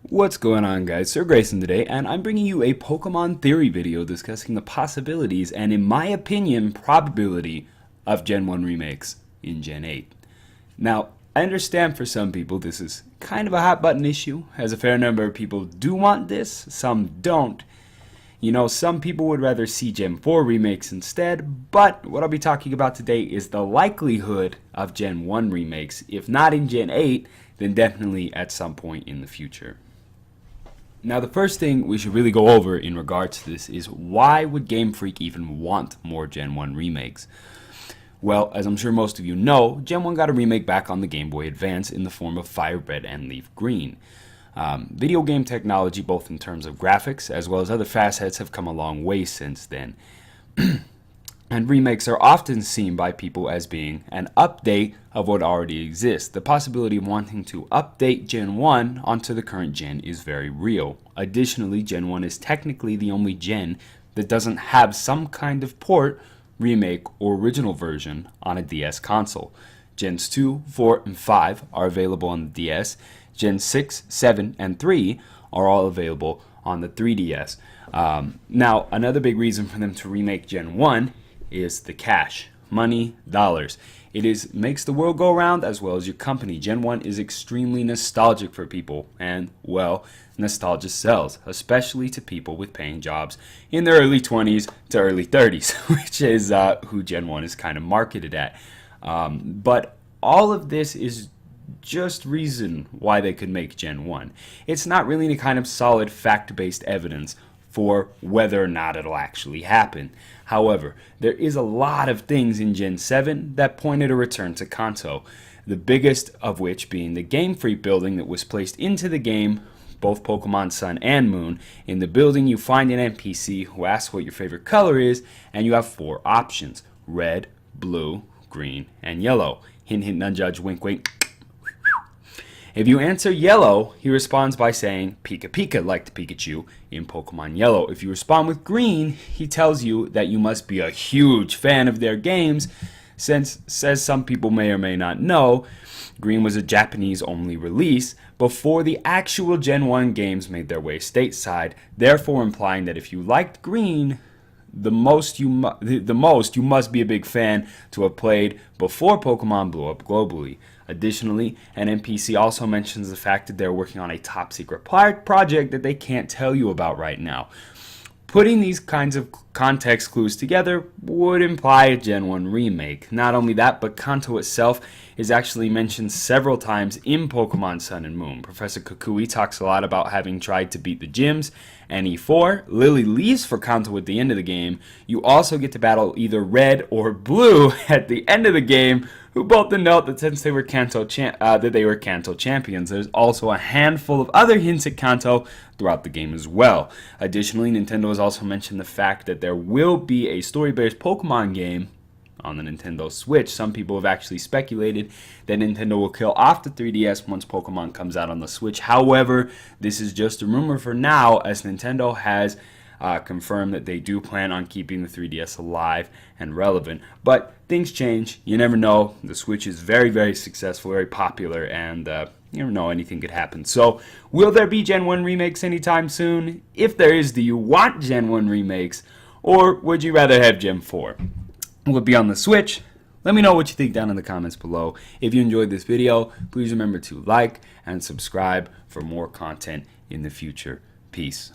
What's going on, guys? Sir Grayson today, and I'm bringing you a Pokemon theory video discussing the possibilities and, in my opinion, probability of Gen 1 remakes in Gen 8. Now, I understand for some people this is kind of a hot button issue, as a fair number of people do want this, some don't. You know, some people would rather see Gen 4 remakes instead, but what I'll be talking about today is the likelihood of Gen 1 remakes, if not in Gen 8, then definitely at some point in the future. Now, the first thing we should really go over in regards to this is why would Game Freak even want more Gen 1 remakes? Well, as I'm sure most of you know, Gen 1 got a remake back on the Game Boy Advance in the form of Fire Red and Leaf Green. Video game technology, both in terms of graphics as well as other facets, have come a long way since then. And remakes are often seen by people as being an update of what already exists. The possibility of wanting to update Gen 1 onto the current gen is very real. Additionally, Gen 1 is technically the only gen that doesn't have some kind of port, remake, or original version on a DS console. Gens 2, 4, and 5 are available on the DS. Gen 6, 7, and 3 are all available on the 3DS. Now, another big reason for them to remake Gen 1 is the cash, money, dollars. It makes the world go round as well as your company. Gen 1 is extremely nostalgic for people, and, well, nostalgia sells, especially to people with paying jobs in their early 20s to early 30s, which is who Gen 1 is kind of marketed at. But all of this is just reason why they could make Gen 1. It's not really any kind of solid fact-based evidence for whether or not it'll actually happen. However, there is a lot of things in Gen 7 that point at a return to Kanto, the biggest of which being the Game Freak building that was placed into the game, both Pokemon Sun and Moon. In the building, you find an NPC who asks what your favorite color is, and you have 4 options: red, blue, green, and yellow. Hint, hint, nudge, judge, wink, wink. If you answer yellow, he responds by saying Pika Pika, like the Pikachu in Pokemon Yellow. If you respond with green, he tells you that you must be a huge fan of their games, since, says some people may or may not know, Green was a Japanese-only release before the actual Gen 1 games made their way stateside, therefore implying that if you liked Green, the most you must be a big fan to have played before Pokemon blew up globally. Additionally, an NPC also mentions the fact that they're working on a top secret project that they can't tell you about right now. Putting these kinds of context clues together would imply a Gen 1 remake. Not only that, but Kanto itself is actually mentioned several times in Pokemon Sun and Moon. Professor Kukui talks a lot about having tried to beat the gyms, and E4, Lily leaves for Kanto at the end of the game. You also get to battle either Red or Blue at the end of the game, who both denote that since they were Kanto champions. There's also a handful of other hints at Kanto throughout the game as well. Additionally, Nintendo has also mentioned the fact that there will be a story-based Pokemon game on the Nintendo Switch. Some people have actually speculated that Nintendo will kill off the 3DS once Pokemon comes out on the Switch. However, this is just a rumor for now, as Nintendo has confirmed that they do plan on keeping the 3DS alive and relevant. But things change. You never know. The Switch is very, very successful, very popular, and you never know, anything could happen. So, will there be Gen 1 remakes anytime soon? If there is, do you want Gen 1 remakes, or would you rather have Gen 4? Will it be on the Switch? Let me know what you think down in the comments below. If you enjoyed this video, please remember to like and subscribe for more content in the future. Peace.